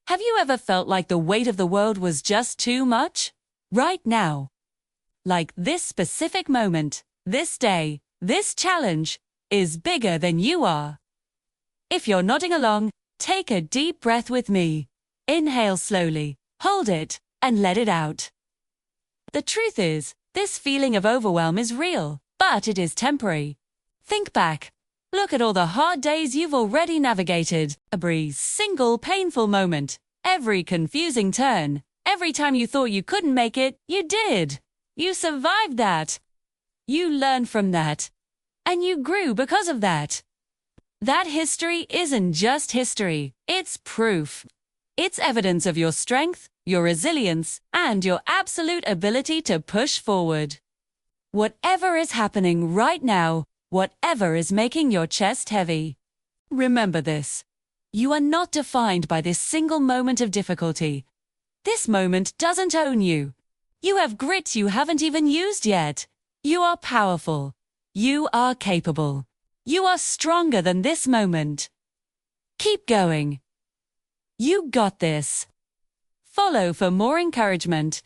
Have you ever felt like the weight of the world was just too much? Right now. Like this specific moment, this day, this challenge is bigger than you are. If you're nodding along, take a deep breath with me. Inhale slowly, hold it, and let it out. The truth is, this feeling of overwhelm is real, but it is temporary. Think back. Look at all the hard days you've already navigated. Every single painful moment, every confusing turn, every time you thought you couldn't make it, you did. You survived that. You learned from that. And you grew because of that. That history isn't just history, it's proof. It's evidence of your strength, your resilience, and your absolute ability to push forward. Whatever is happening right now, whatever is making your chest heavy, remember this. You are not defined by this single moment of difficulty. This moment doesn't own you. You have grit you haven't even used yet. You are powerful. You are capable. You are stronger than this moment. Keep going. You got this. Follow for more encouragement.